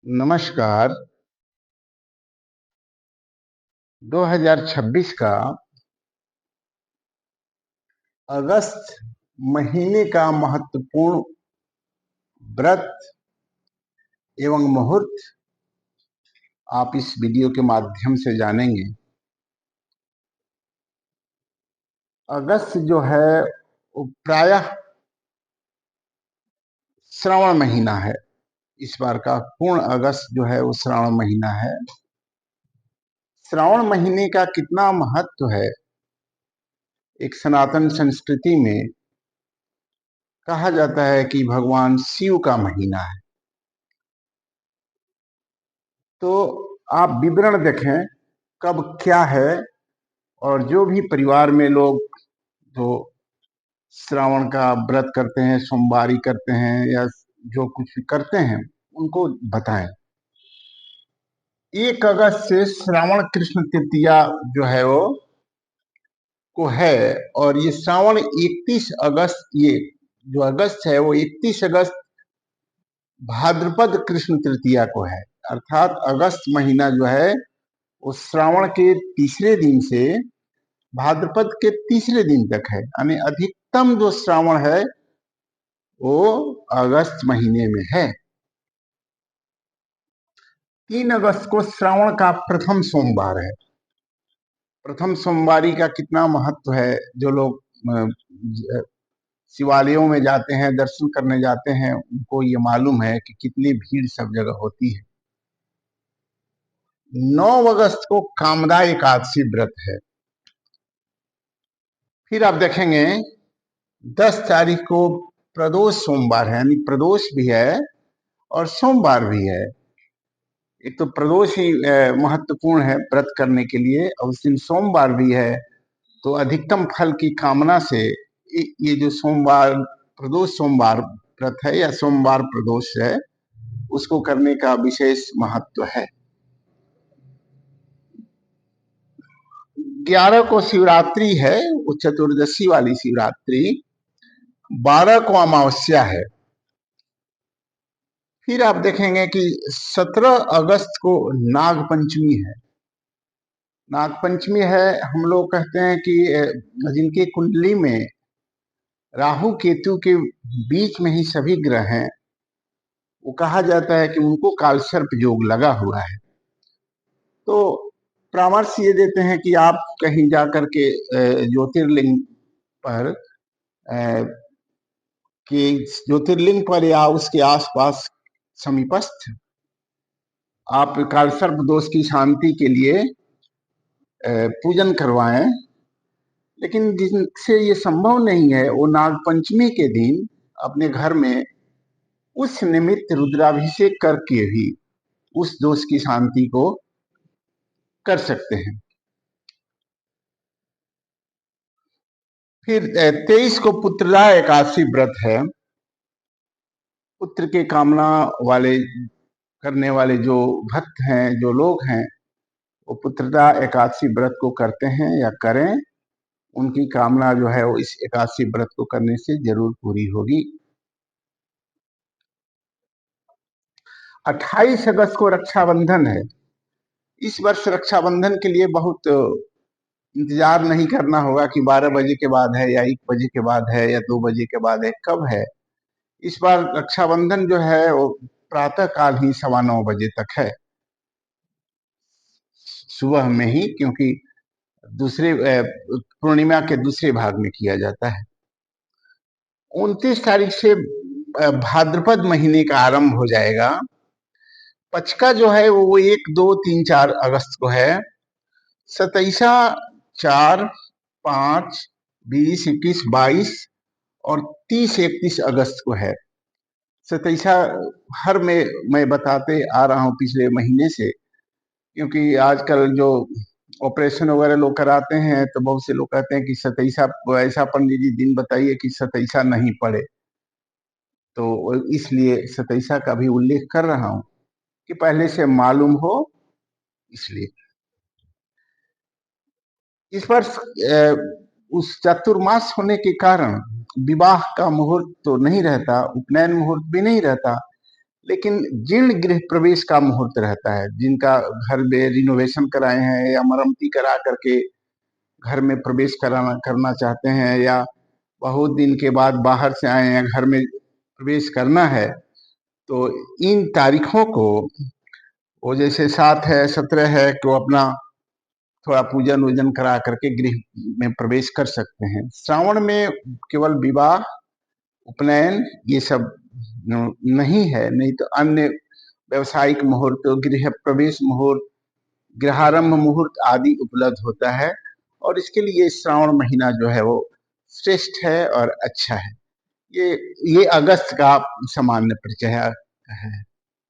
नमस्कार। 2026 का अगस्त महीने का महत्वपूर्ण व्रत एवं मुहूर्त आप इस वीडियो के माध्यम से जानेंगे। अगस्त जो है वो प्रायः श्रावण महीना है। इस बार का पूर्ण अगस्त जो है वो श्रावण महीना है। श्रावण महीने का कितना महत्व है, एक सनातन संस्कृति में कहा जाता है कि भगवान शिव का महीना है। तो आप विवरण देखें कब क्या है, और जो भी परिवार में लोग जो श्रावण का व्रत करते हैं, सोमवारी करते हैं या जो कुछ भी करते हैं, उनको बताएं। 1 अगस्त से श्रावण कृष्ण तृतीया जो है वो को है, और ये श्रावण 31 अगस्त, ये जो अगस्त है वो 31 अगस्त भाद्रपद कृष्ण तृतीया को है। अर्थात अगस्त महीना जो है वो श्रावण के तीसरे दिन से भाद्रपद के तीसरे दिन तक है, यानी अधिकतम जो श्रावण है वो अगस्त महीने में है। 3 अगस्त को श्रावण का प्रथम सोमवार है। प्रथम सोमवारी का कितना महत्व है, जो लोग शिवालयों में जाते हैं, दर्शन करने जाते हैं, उनको ये मालूम है कि कितनी भीड़ सब जगह होती है। 9 अगस्त को कामदा एकादशी व्रत है। फिर आप देखेंगे 10 तारीख को प्रदोष सोमवार है, यानी प्रदोष भी है और सोमवार भी है। एक तो प्रदोष ही महत्वपूर्ण है व्रत करने के लिए, और उस दिन सोमवार भी है। तो अधिकतम फल की कामना से ये जो सोमवार प्रदोष सोमवार व्रत है या सोमवार प्रदोष है, उसको करने का विशेष महत्व है। 11 को शिवरात्रि है, वो चतुर्दशी वाली शिवरात्रि। 12 को अमावस्या है। फिर आप देखेंगे कि 17 अगस्त को नाग पंचमी है। नाग पंचमी है, हम लोग कहते हैं कि जिनकी कुंडली में राहु केतु के बीच में ही सभी ग्रह हैं, वो कहा जाता है कि उनको कालसर्प योग लगा हुआ है। तो परामर्श ये देते हैं कि आप कहीं जाकर के ज्योतिर्लिंग पर कि ज्योतिर्लिंग पर या उसके आसपास समीपस्थ आप कालसर्प दोष की शांति के लिए पूजन करवाएं। लेकिन जिनसे ये संभव नहीं है, वो नाग पंचमी के दिन अपने घर में उस निमित्त रुद्राभिषेक करके भी उस दोष की शांति को कर सकते हैं। फिर 23 को पुत्रदा एकादशी व्रत है। पुत्र के कामना वाले करने वाले जो भक्त हैं, जो लोग हैं, वो पुत्रदा एकादशी व्रत को करते हैं या करें, उनकी कामना जो है वो इस एकादशी व्रत को करने से जरूर पूरी होगी। 28 अगस्त को रक्षाबंधन है। इस वर्ष रक्षाबंधन के लिए बहुत इंतजार नहीं करना होगा कि 12 बजे के बाद है या 1 बजे के बाद है या 2 बजे के बाद है, कब है। इस बार रक्षाबंधन जो है वो प्रातः काल ही 9:15 बजे तक है, सुबह में ही, क्योंकि दूसरे पूर्णिमा के दूसरे भाग में किया जाता है। 29 तारीख से भाद्रपद महीने का आरंभ हो जाएगा। पचका जो है वो 1, 2, 3, 4 अगस्त को है। 27, 4, 5, 20, 21, 22 और 30, 31 अगस्त को है। 27 हर में मैं बताते आ रहा हूँ पिछले महीने से, क्योंकि आजकल जो ऑपरेशन वगैरह लोग कराते हैं तो बहुत से लोग कहते हैं कि 27 ऐसा पंडित जी दिन बताइए कि 27 नहीं पड़े। तो इसलिए 27 का भी उल्लेख कर रहा हूँ कि पहले से मालूम हो, इसलिए। इस वर्ष उस चतुर्मास होने के कारण विवाह का मुहूर्त तो नहीं रहता, उपनयन मुहूर्त भी नहीं रहता, लेकिन जीर्ण गृह प्रवेश का मुहूर्त रहता है, जिनका घर में रिनोवेशन कराए हैं या मरम्मती करा करके घर में प्रवेश कराना करना चाहते हैं, या बहुत दिन के बाद बाहर से आए हैं घर में प्रवेश करना है, तो इन तारीखों को वो जैसे 7 है 17 है कि वो अपना थोड़ा पूजन वूजन करा करके गृह में प्रवेश कर सकते हैं। श्रावण में केवल विवाह, उपनयन ये सब नहीं है, नहीं तो अन्य व्यवसायिक मुहूर्त, गृह प्रवेश मुहूर्त, गृहारंभ मुहूर्त आदि उपलब्ध होता है, और इसके लिए श्रावण महीना जो है वो श्रेष्ठ है और अच्छा है। ये अगस्त का सामान्य परिचय है।